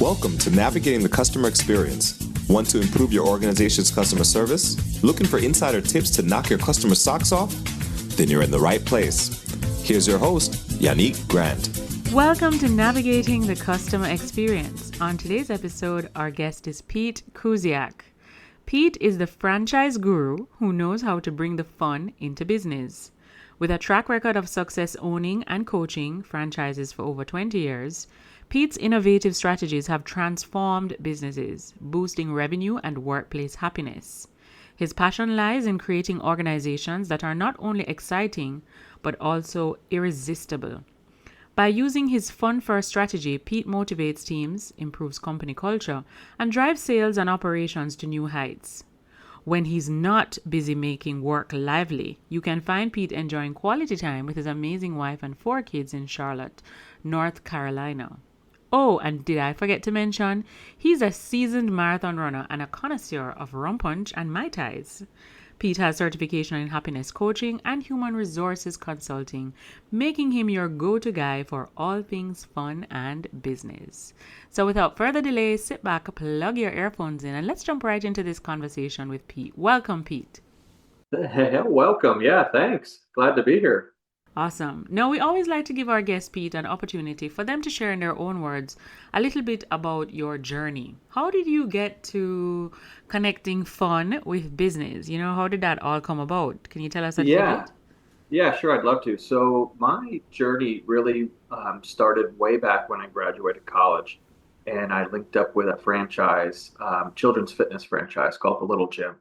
Welcome to Navigating the Customer Experience. Want to improve your organization's customer service? Looking for insider tips to knock your customer socks off? Then you're in the right place. Here's your host, Yannick Grant. Welcome to Navigating the Customer Experience. On today's episode, our guest is Pete Kusiak. Pete is the franchise guru who knows how to bring the fun into business. With a track record of success owning and coaching franchises for over 20 years, Pete's innovative strategies have transformed businesses, boosting revenue and workplace happiness. His passion lies in creating organizations that are not only exciting, but also irresistible. By using his fun-first strategy, Pete motivates teams, improves company culture, and drives sales and operations to new heights. When he's not busy making work lively, you can find Pete enjoying quality time with his amazing wife and 4 kids in Charlotte, North Carolina. Oh, and did I forget to mention, he's a seasoned marathon runner and a connoisseur of rum punch and Mai Tais. Pete has certification in happiness coaching and human resources consulting, making him your go-to guy for all things fun and business. So without further delay, sit back, plug your earphones in, and let's jump right into this conversation with Pete. Welcome, Pete. Hey, welcome. Yeah, thanks. Glad to be here. Awesome. Now, we always like to give our guest Pete an opportunity for them to share in their own words a little bit about your journey. How did you get to connecting fun with business? How did that all come about? Can you tell us a little bit? Yeah, sure. I'd love to. So my journey really started way back when I graduated college, and I linked up with a franchise, children's fitness franchise called the Little Gym.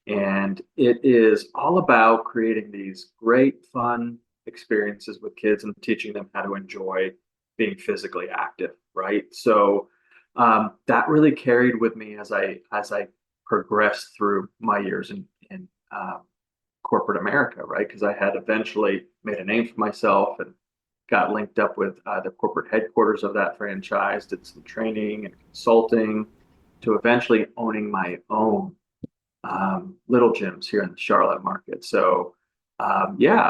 And it is all about creating these great, fun experiences with kids and teaching them how to enjoy being physically active, right? So that really carried with me as I progressed through my years in corporate America, right? Because I had eventually made a name for myself and got linked up with the corporate headquarters of that franchise, did some training and consulting to eventually owning my own little gyms here in the Charlotte market. So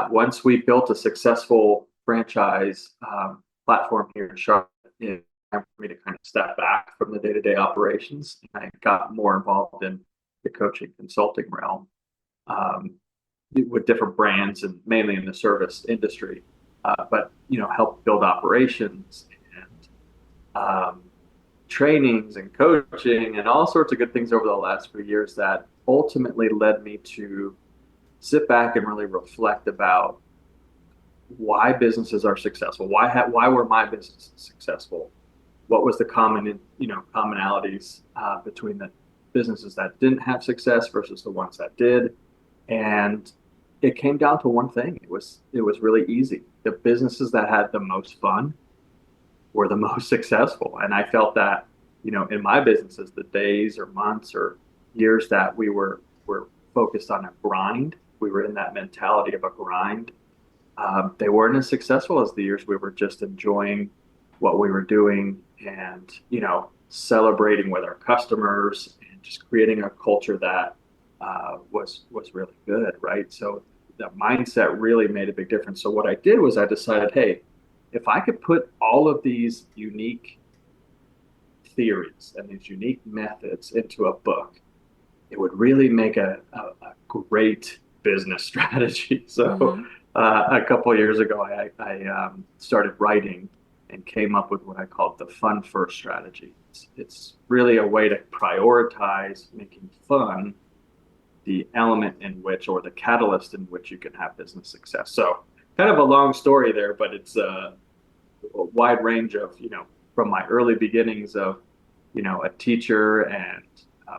once we built a successful franchise platform here in Charlotte, it's time for me to kind of step back from the day-to-day operations. I got more involved in the coaching consulting realm with different brands and mainly in the service industry, but help build operations and trainings and coaching and all sorts of good things over the last few years that ultimately led me to sit back and really reflect about why businesses are successful. Why were my businesses successful? What was the commonalities between the businesses that didn't have success versus the ones that did? And it came down to one thing. It was really easy. The businesses that had the most fun were the most successful. And I felt that, in my businesses, the days or months or years that we were focused on a grind, we were in that mentality of a grind. They weren't as successful as the years we were just enjoying what we were doing and, celebrating with our customers and just creating a culture that was really good, right? So the mindset really made a big difference. So what I did was I decided, hey, if I could put all of these unique theories and these unique methods into a book, it would really make a great business strategy. So a couple of years ago, I started writing and came up with what I called the fun first strategy. It's really a way to prioritize making fun the element in which, or the catalyst in which you can have business success. So kind of a long story there, but it's a wide range of, from my early beginnings of, a teacher and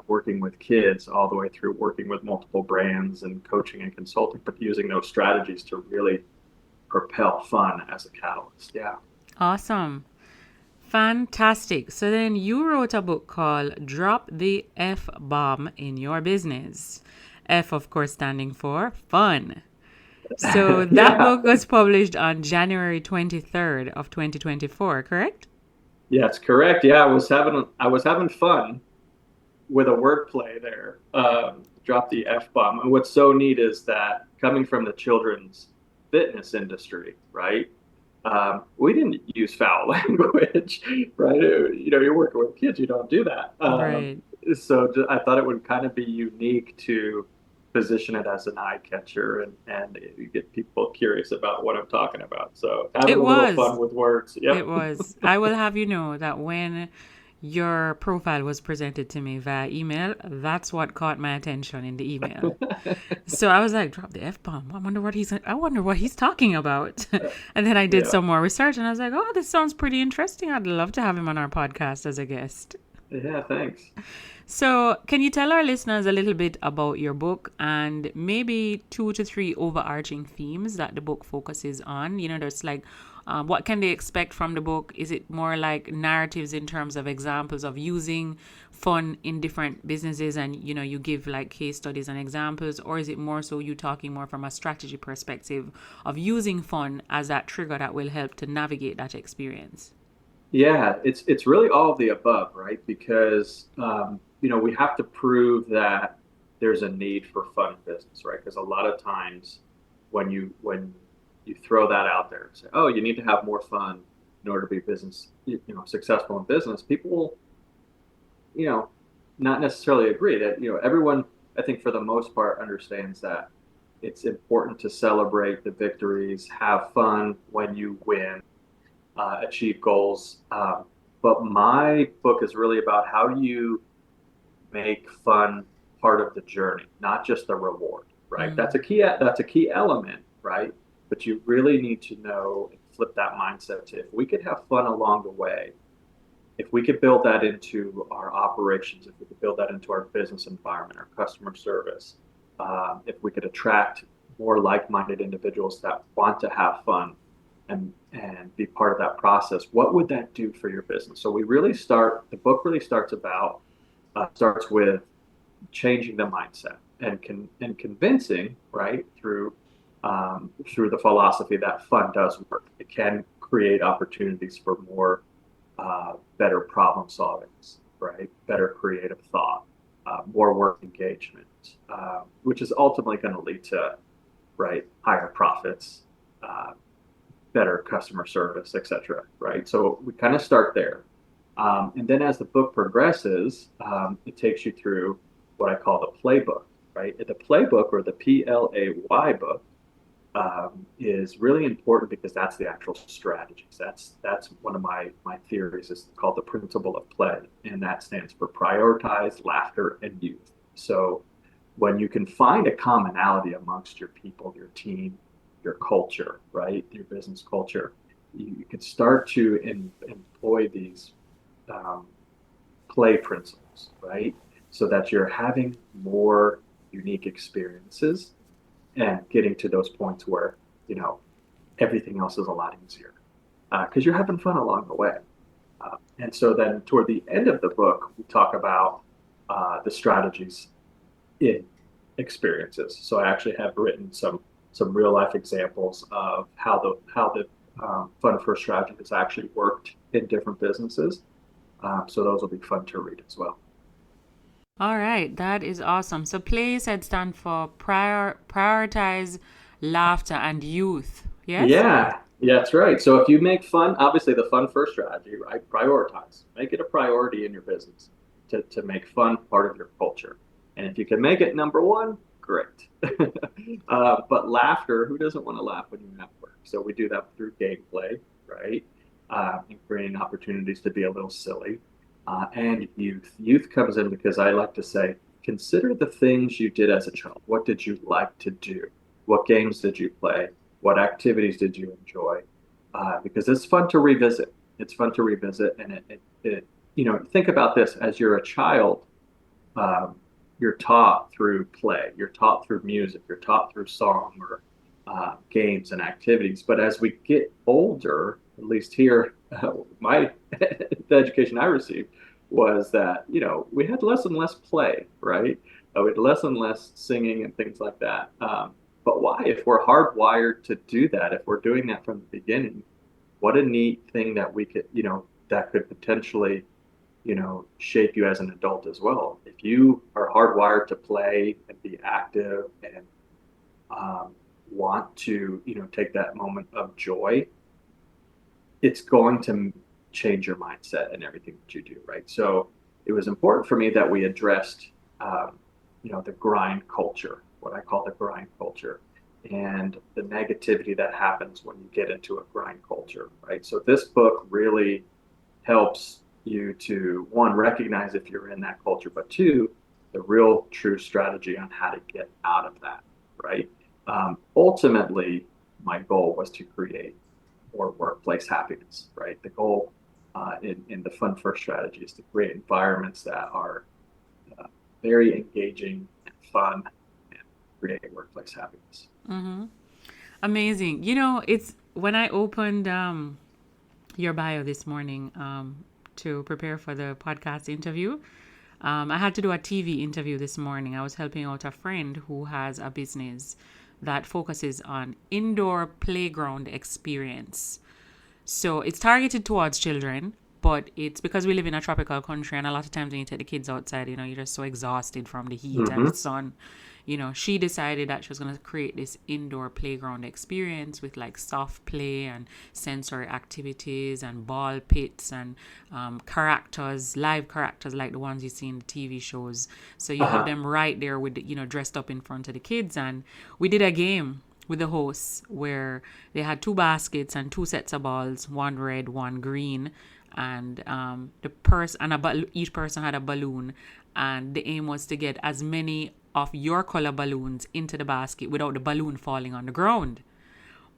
working with kids all the way through working with multiple brands and coaching and consulting, but using those strategies to really propel fun as a catalyst. Yeah. Awesome. Fantastic. So then you wrote a book called Drop the F-Bomb in Your Business. F, of course, standing for fun. So that book was published on January 23rd of 2024, correct? Yes, correct. Yeah, I was having fun with a wordplay there. Drop the F-bomb. And what's so neat is that coming from the children's fitness industry, right? We didn't use foul language, right? You're working with kids, you don't do that. Right. I thought it would kind of be unique to position it as an eye catcher and you get people curious about what I'm talking about. So having It a little was. fun with words. It Yep. was. I will have you know that when your profile was presented to me via email, that's what caught my attention in the email. So I was like, drop the F bomb. I wonder what he's talking about. And then I did Yeah. some more research and I was like, oh, this sounds pretty interesting. I'd love to have him on our podcast as a guest. Yeah, thanks. So, can you tell our listeners a little bit about your book and maybe 2 to 3 overarching themes that the book focuses on? There's like, what can they expect from the book? Is it more like narratives in terms of examples of using fun in different businesses and, you give like case studies and examples? Or is it more so you talking more from a strategy perspective of using fun as that trigger that will help to navigate that experience? Yeah, it's really all of the above, right? Because we have to prove that there's a need for fun in business, right? Because a lot of times when you throw that out there and say, "Oh, you need to have more fun in order to be successful in business," people will, you know, not necessarily agree. That everyone, I think for the most part, understands that it's important to celebrate the victories, have fun when you win, achieve goals. But my book is really about how do you make fun part of the journey, not just the reward, right? Mm. That's a key element, right? But you really need to know and flip that mindset to if we could have fun along the way, if we could build that into our operations, if we could build that into our business environment, our customer service, if we could attract more like-minded individuals that want to have fun and be part of that process, what would that do for your business? So the book really starts with changing the mindset and convincing, right, through the philosophy that fun does work. It can create opportunities for more better problem solving, right? Better creative thought, more work engagement, which is ultimately going to lead to, right, higher profits, uh, better customer service, et cetera, right? So we kind of start there. And then as the book progresses, it takes you through what I call the playbook, right? The playbook or the PLAY book is really important because that's the actual strategies. That's one of my theories is called the principle of play, and that stands for prioritize, laughter, and youth. So when you can find a commonality amongst your people, your team, your culture, right, your business culture, you can start to employ these um, play principles, right, so that you're having more unique experiences and getting to those points where you know everything else is a lot easier because you're having fun along the way. And so then toward the end of the book, we talk about the strategies in experiences. So I actually have written some real life examples of how the fun first strategy has actually worked in different businesses. So those will be fun to read as well. All right, that is awesome. So play said stand for prioritize laughter and youth. Yes? Yeah, that's right. So if you make fun, obviously the fun first strategy, right? Prioritize. Make it a priority in your business to make fun part of your culture. And if you can make it number one, great. But laughter, who doesn't want to laugh when you're at work? So we do that through gameplay, right? And creating opportunities to be a little silly. And youth. Youth comes in because I like to say, consider the things you did as a child. What did you like to do? What games did you play? What activities did you enjoy? Because it's fun to revisit. It's fun to revisit, and think about this: as you're a child, um, you're taught through play, you're taught through music, you're taught through song or games and activities. But as we get older, at least here, my the education I received was that we had less and less play, right? We had less and less singing and things like that. But why? If we're hardwired to do that, if we're doing that from the beginning, what a neat thing that we could, that could potentially, shape you as an adult as well. If you are hardwired to play and be active and want to, take that moment of joy, it's going to change your mindset and everything that you do, right? So it was important for me that we addressed, the grind culture, what I call the grind culture, and the negativity that happens when you get into a grind culture, right? So this book really helps you to, one, recognize if you're in that culture, but two, the real true strategy on how to get out of that, right? Ultimately, my goal was to create more workplace happiness, right? The goal in the Fun First strategy is to create environments that are very engaging and fun and create workplace happiness. Mm-hmm. Amazing. It's when I opened your bio this morning to prepare for the podcast interview. I had to do a TV interview this morning. I was helping out a friend who has a business that focuses on indoor playground experience. So it's targeted towards children, but it's because we live in a tropical country, and a lot of times when you take the kids outside, you're just so exhausted from the heat and the sun. She decided that she was going to create this indoor playground experience with like soft play and sensory activities and ball pits and live characters like the ones you see in the TV shows. So you have them right there with, dressed up in front of the kids. And we did a game with the hosts where they had 2 baskets and 2 sets of balls, one red, one green, and each person had a balloon, and the aim was to get as many of your color balloons into the basket without the balloon falling on the ground.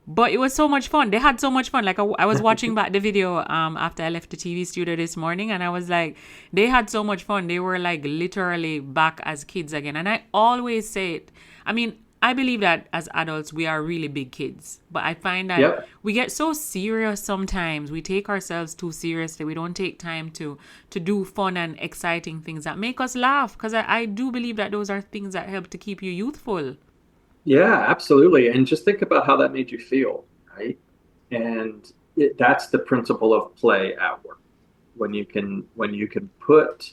But it was so much fun. They had so much fun. Like I was watching back the video after I left the TV studio this morning, and I was like, they had so much fun. They were like literally back as kids again. And I always say it. I mean, I believe that as adults, we are really big kids. But I find that we get so serious sometimes. We take ourselves too seriously. We don't take time to do fun and exciting things that make us laugh. Because I do believe that those are things that help to keep you youthful. Yeah, absolutely. And just think about how that made you feel, right? And that's the principle of play at work. When you can put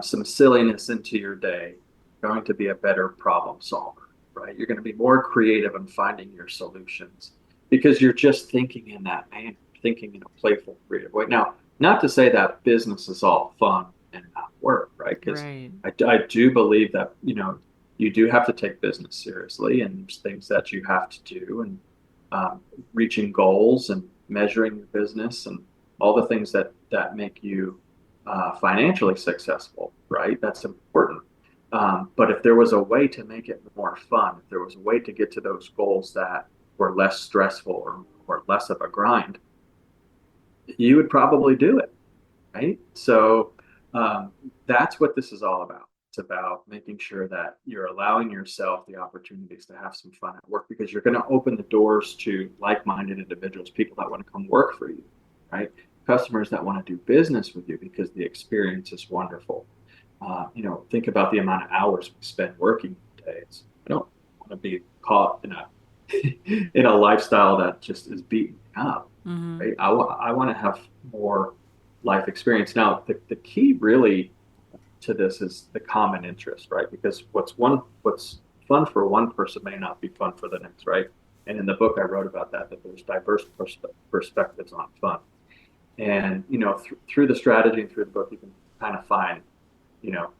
some silliness into your day, you're going to be a better problem solver. Right? You're going to be more creative in finding your solutions because you're just thinking in that manner, thinking in a playful, creative way. Now, not to say that business is all fun and not work, right? Because I do believe that, you do have to take business seriously, and there's things that you have to do, and reaching goals and measuring your business and all the things that make you financially successful, right? That's important. But if there was a way to make it more fun, if there was a way to get to those goals that were less stressful or less of a grind, you would probably do it, right? So that's what this is all about. It's about making sure that you're allowing yourself the opportunities to have some fun at work, because you're going to open the doors to like-minded individuals, people that want to come work for you, right? Customers that want to do business with you because the experience is wonderful. Think about the amount of hours we spend working days. I don't want to be caught in a lifestyle that just is beating me up. Right? I want to have more life experience. Now, the key really to this is the common interest, right? Because what's fun for one person may not be fun for the next, right? And in the book, I wrote about that there's diverse perspectives on fun. And, through the strategy and through the book, you can kind of find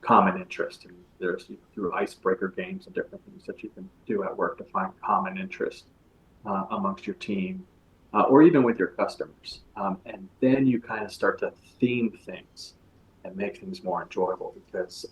common interest. And there's through icebreaker games and different things that you can do at work to find common interest amongst your team or even with your customers. And then you kind of start to theme things and make things more enjoyable because,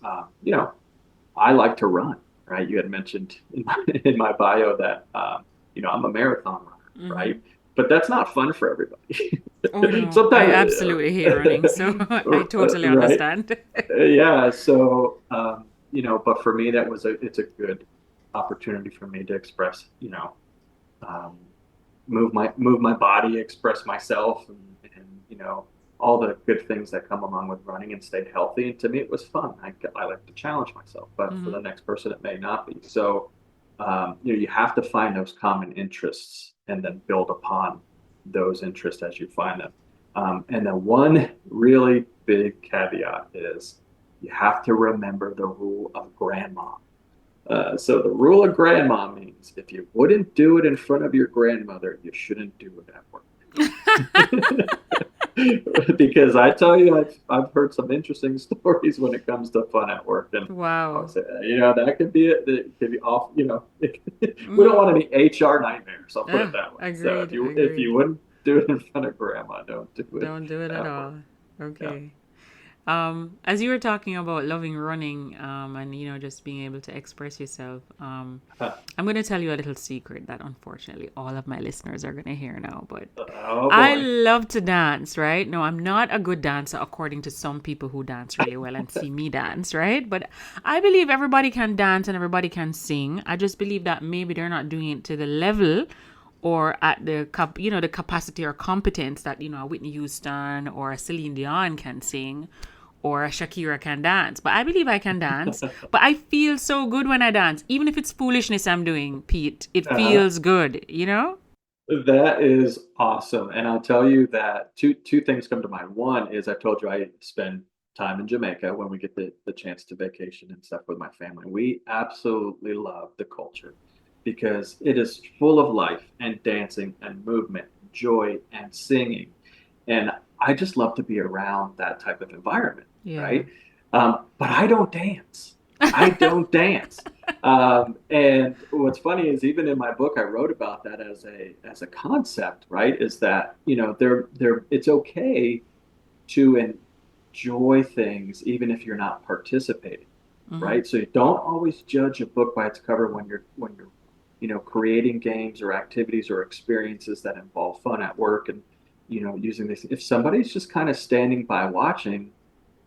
I like to run, right? You had mentioned in my bio that, I'm a marathon runner, right? But that's not fun for everybody. Oh, no. Sometimes, I absolutely hate running, so I totally understand. Yeah, so but for me, it's a good opportunity for me to express, move my body, express myself, and all the good things that come along with running and stay healthy. And to me, it was fun. I like to challenge myself, but for the next person, it may not be. So you have to find those common interests and then build upon those interests as you find them. And then one really big caveat is you have to remember the rule of grandma. So the rule of grandma means if you wouldn't do it in front of your grandmother, you shouldn't do it at work. Because I tell you, I've heard some interesting stories when it comes to fun at work, and I would Wow. say, that could be it. That could be off. We don't Mm, want any HR nightmares. I'll put it that way. So agreed, if you agreed. wouldn't do it in front of grandma, don't do it Don't do it at at all. work. Yeah. Okay. As you were talking about loving running, and just being able to express yourself, Huh. I'm going to tell you a little secret that unfortunately all of my listeners are going to hear now. But Oh I boy. love to dance, right? No, I'm not a good dancer according to some people who dance really well and see me dance, right? But I believe everybody can dance and everybody can sing. I just believe that maybe they're not doing it to the level or at the capacity or competence that a Whitney Houston or a Celine Dion can sing or a Shakira can dance. But I believe I can dance. But I feel so good when I dance, even if it's foolishness I'm doing, Pete. It Uh-huh. feels good. That is awesome. And I'll tell you that two things come to mind. One is I told you I spend time in Jamaica when we get the chance to vacation and stuff with my family. We absolutely love the culture because it is full of life and dancing and movement, joy and singing. And I just love to be around that type of environment, Yeah. right? But I don't dance. I don't dance. And what's funny is even in my book, I wrote about that as a concept, right? Is that, it's okay to enjoy things even if you're not participating, Mm-hmm. right? So you don't always judge a book by its cover when you're creating games or activities or experiences that involve fun at work and using this. If somebody's just kind of standing by watching,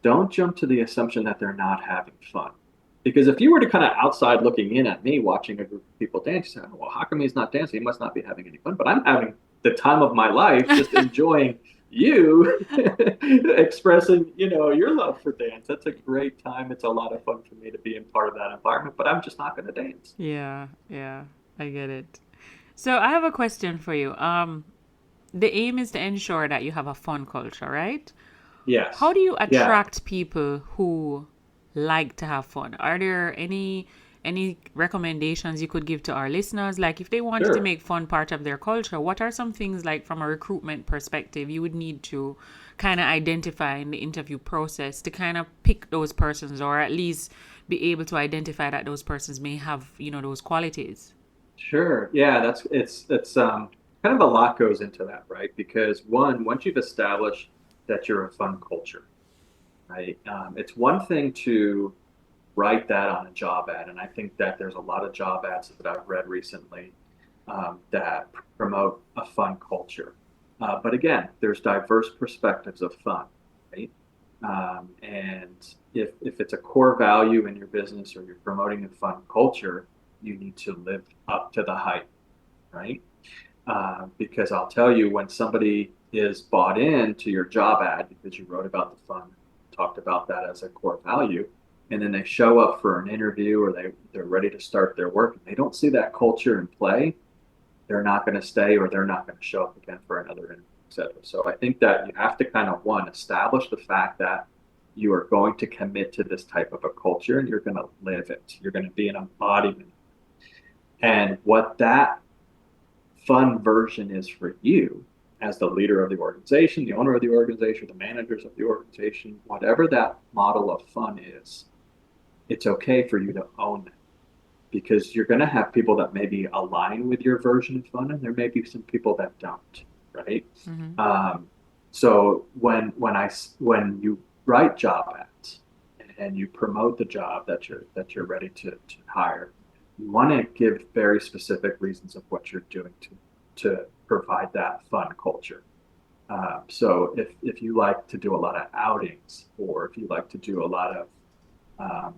don't jump to the assumption that they're not having fun. Because if you were to kind of outside looking in at me watching a group of people dance, you say, oh, well, how come he's not dancing? He must not be having any fun. But I'm having the time of my life just enjoying you expressing, your love for dance. That's a great time. It's a lot of fun for me to be in part of that environment, but I'm just not going to dance. Yeah, yeah, I get it. So I have a question for you. The aim is to ensure that you have a fun culture, right? How Yes. do you Yeah. attract people who like to have fun? Are there any recommendations you could give to our listeners? Like if they wanted to Sure. make fun part of their culture, what are some things like from a recruitment perspective you would need to kind of identify in the interview process to kind of pick those persons or at least be able to identify that those persons may have, those qualities? Sure. Yeah, it's kind of a lot goes into that, right? Because once you've established that you're a fun culture, right? It's one thing to write that on a job ad, and I think that there's a lot of job ads that I've read recently that promote a fun culture. But again, there's diverse perspectives of fun, right? And if it's a core value in your business or you're promoting a fun culture, you need to live up to the hype, right? Because I'll tell you, when somebody is bought into your job ad because you wrote about the fun, talked about that as a core value, and then they show up for an interview or they're ready to start their work and they don't see that culture in play, they're not going to stay or they're not going to show up again for another interview, et cetera. So I think that you have to kind of one, establish the fact that you are going to commit to this type of a culture and you're going to live it. You're going to be an embodiment. And what that fun version is for you as the leader of the organization, the owner of the organization, the managers of the organization, whatever that model of fun is, it's okay for you to own that because you're going to have people that maybe align with your version of fun, and there may be some people that don't, right? Mm-hmm. Um, so when you write job ads and you promote the job that you're ready to hire, you want to give very specific reasons of what you're doing to provide that fun culture. So if you like to do a lot of outings, or if you like to do a lot of um,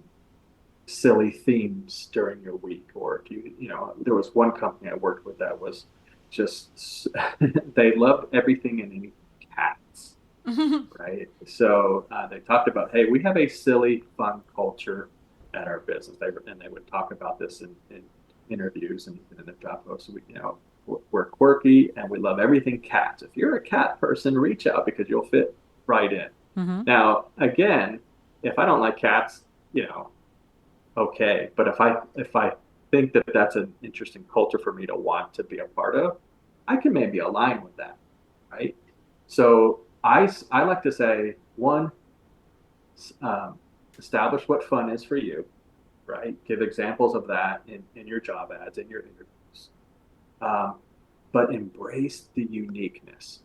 silly themes during your week, or if there was one company I worked with that was just they loved everything and anything cats, right? So they talked about, hey, we have a silly, fun culture at our business. They would talk about this in interviews and in their job posts. We're quirky and we love everything cats. If you're a cat person, reach out because you'll fit right in. Mm-hmm. Now, again, if I don't like cats, you know, okay. But if I think that that's an interesting culture for me to want to be a part of, I can maybe align with that. right? So I like to say, one, um, establish what fun is for you, right? Give examples of that in your job ads, in your interviews. Um, but embrace the uniqueness.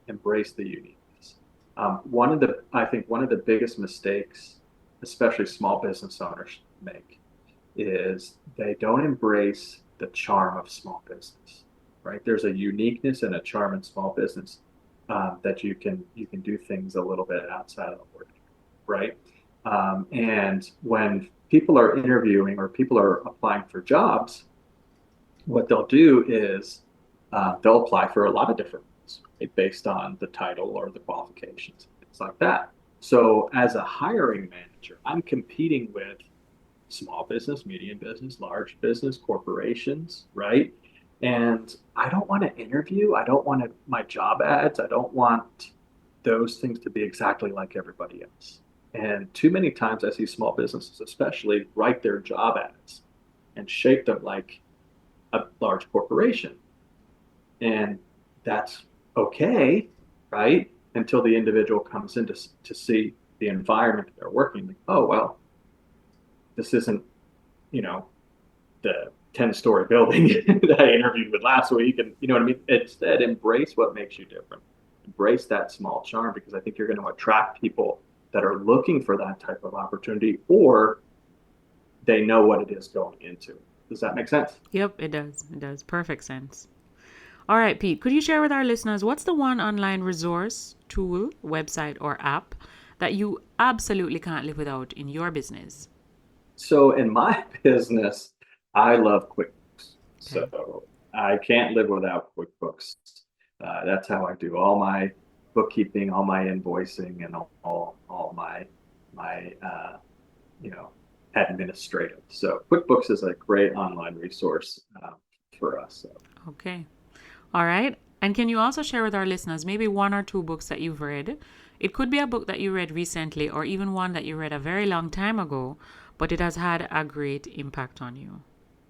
Embrace the uniqueness. I think one of the biggest mistakes, especially small business owners make, is they don't embrace the charm of small business, right? There's a uniqueness and a charm in small business that you can do things a little bit outside of the ordinary, right? And when people are interviewing or people are applying for jobs, what they'll do is they'll apply for a lot of different roles, right, based on the title or the qualifications, things like that. So as a hiring manager, I'm competing with small business, medium business, large business, corporations, right? And I don't want to interview. I don't want my job ads. I don't want those things to be exactly like everybody else. And too many times I see small businesses, especially, write their job ads and shape them like a large corporation. And that's okay, right? Until the individual comes in to see the environment that they're working. Like, oh, well, this isn't, you know, the 10-story building that I interviewed with last week. And you know what I mean? Instead, embrace what makes you different. Embrace that small charm, because I think you're going to attract people that are looking for that type of opportunity, or they know what it is going into. Does that make sense? Yep, it does. It does. Perfect sense. All right, Pete, could you share with our listeners what's the one online resource, tool, website, or app that you absolutely can't live without in your business? So in my business, I love QuickBooks. Okay. So I can't live without QuickBooks. That's how I do all my bookkeeping, all my invoicing, and all my you know administrative. So QuickBooks is a great online resource for us. So. Okay. All right. And can you also share with our listeners maybe one or two books that you've read? It could be a book that you read recently or even one that you read a very long time ago, but it has had a great impact on you.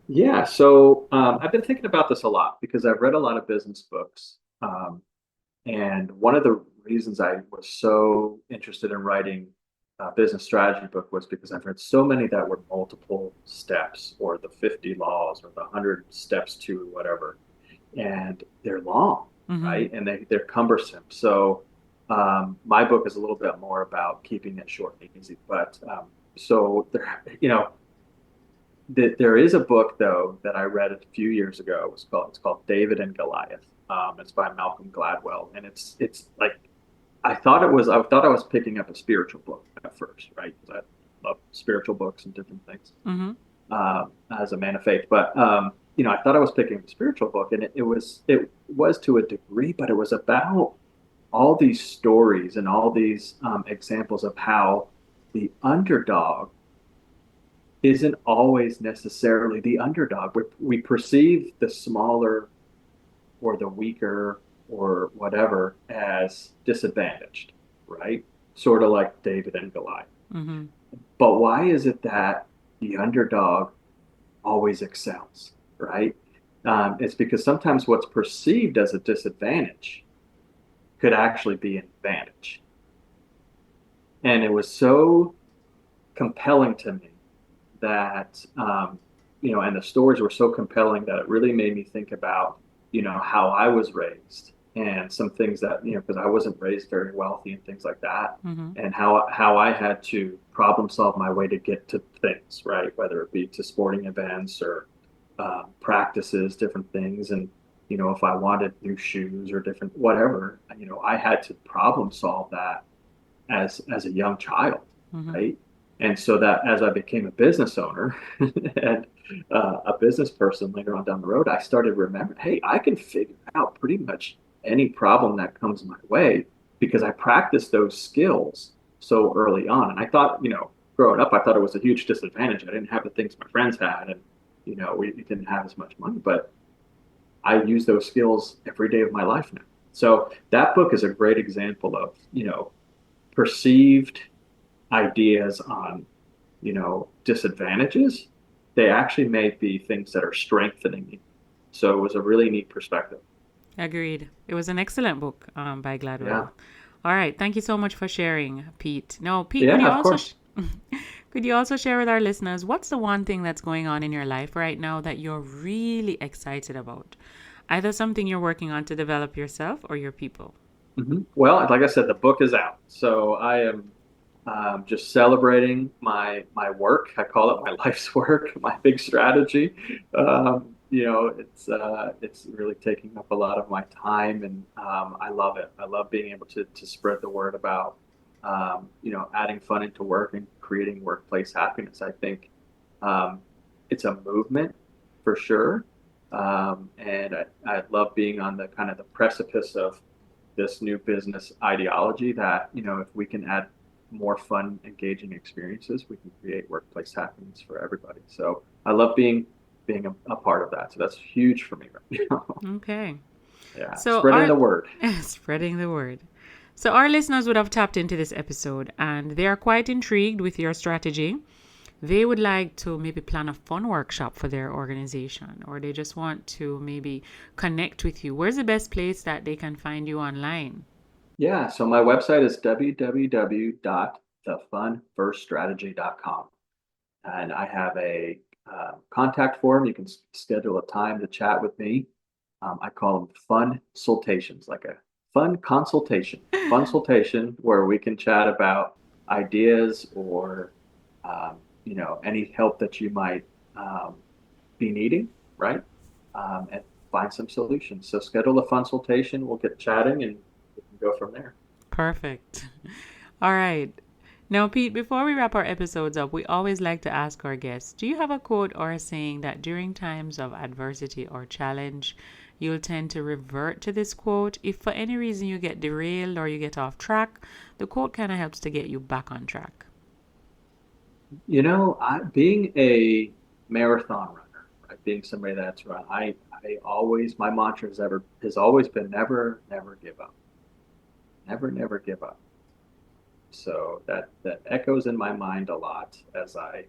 Yeah, so I've been thinking about this a lot because I've read a lot of business books. And one of the reasons I was so interested in writing a business strategy book was because I've read so many that were multiple steps, or the 50 laws, or the 100 steps to whatever. And they're long, Mm-hmm. right? And they're cumbersome. So my book is a little bit more about keeping it short and easy. But so there is a book though that I read a few years ago. It's called David and Goliath. It's by Malcolm Gladwell, and it's like I thought I was picking up a spiritual book at first, right? Because I love spiritual books and different things Mm-hmm. as a man of faith. But I thought I was picking up a spiritual book, and it was to a degree, but it was about all these stories and all these examples of how the underdog isn't always necessarily the underdog. We perceive the smaller or the weaker or whatever as disadvantaged, right? Sort of like David and Goliath. Mm-hmm. But why is it that the underdog always excels, right? It's because sometimes what's perceived as a disadvantage could actually be an advantage. And it was so compelling to me that and the stories were so compelling that it really made me think about how I was raised, and some things that because I wasn't raised very wealthy and things like that, Mm-hmm. and how I had to problem solve my way to get to things, right, whether it be to sporting events or practices, different things. And if I wanted new shoes or different whatever, I had to problem solve that as a young child, Mm-hmm. right? And so that as I became a business owner and a business person later on down the road, I started remembering, hey, I can figure out pretty much any problem that comes my way because I practiced those skills so early on. And I thought, growing up, I thought it was a huge disadvantage. I didn't have the things my friends had, and we didn't have as much money, but I use those skills every day of my life now. So that book is a great example of, perceived ideas on, disadvantages. They actually may be things that are strengthening you. So it was a really neat perspective. Agreed. It was an excellent book by Gladwell. Yeah. All right. Thank you so much for sharing, Pete. Now, Pete, Yeah, of course. could you also share with our listeners what's the one thing that's going on in your life right now that you're really excited about? Either something you're working on to develop yourself or your people. Well, like I said, the book is out, so I am just celebrating my work. I call it my life's work, my big strategy. It's really taking up a lot of my time, and I love it. I love being able to spread the word about adding fun into work and creating workplace happiness. I think it's a movement for sure, and I love being on the kind of the precipice of this new business ideology that, if we can add more fun, engaging experiences, we can create workplace happiness for everybody. So I love being a part of that. So that's huge for me right now. Okay. Yeah. So Spreading the word. Spreading the word. So our listeners would have tapped into this episode and they are quite intrigued with your strategy. They would like to maybe plan a fun workshop for their organization, or they just want to maybe connect with you. Where's the best place that they can find you online? Yeah. So my website is www.thefunfirststrategy.com. And I have a contact form. You can schedule a time to chat with me. I call them fun consultations, like a fun consultation, where we can chat about ideas or any help that you might be needing, right? And find some solutions. So schedule a consultation. We'll get chatting and we can go from there. Perfect. All right. Now, Pete, before we wrap our episodes up, we always like to ask our guests, do you have a quote or a saying that during times of adversity or challenge, you'll tend to revert to this quote? If for any reason you get derailed or you get off track, the quote kind of helps to get you back on track. Being a marathon runner, right? Being somebody that's run, I always, my mantra has always been never, never give up. Never, never give up. So that echoes in my mind a lot as I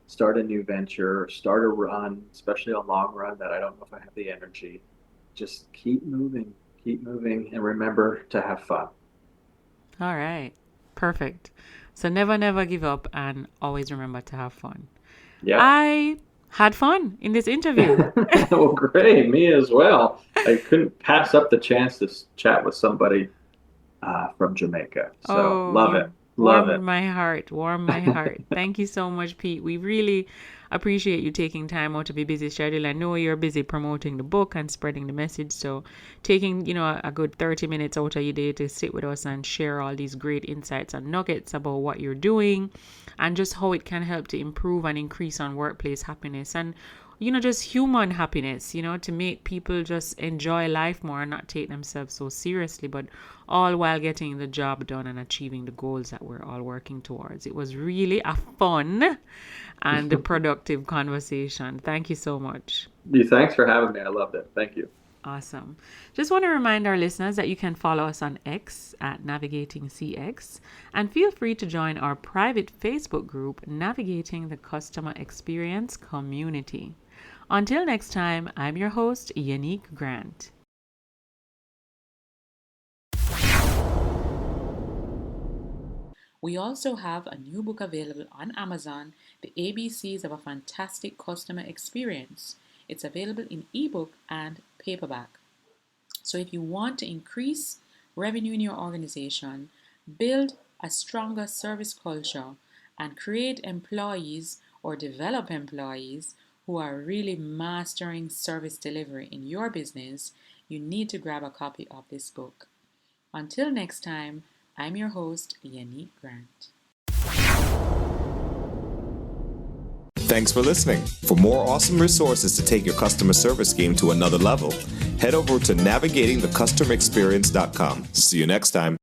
start a new venture, start a run, especially a long run that I don't know if I have the energy. Just keep moving, and remember to have fun. All right. Perfect. So never, never give up and always remember to have fun. Yeah. I had fun in this interview. Well, great. Me as well. I couldn't pass up the chance to chat with somebody from Jamaica. So love it. Love it. Warm my heart. Thank you so much, Pete. We really appreciate you taking time out to be busy schedule. I know you're busy promoting the book and spreading the message. So taking, a good 30 minutes out of your day to sit with us and share all these great insights and nuggets about what you're doing and just how it can help to improve and increase on workplace happiness and just human happiness, to make people just enjoy life more and not take themselves so seriously, but all while getting the job done and achieving the goals that we're all working towards. It was really a fun and a productive conversation. Thank you so much. Thanks for having me. I loved it. Thank you. Awesome. Just want to remind our listeners that you can follow us on X at NavigatingCX and feel free to join our private Facebook group, Navigating the Customer Experience Community. Until next time, I'm your host, Yannick Grant. We also have a new book available on Amazon, The ABCs of a Fantastic Customer Experience. It's available in ebook and paperback. So if you want to increase revenue in your organization, build a stronger service culture, and create employees or develop employees who are really mastering service delivery in your business, you need to grab a copy of this book. Until next time, I'm your host, Yannick Grant. Thanks for listening. For more awesome resources to take your customer service game to another level, head over to navigatingthecustomerexperience.com. See you next time.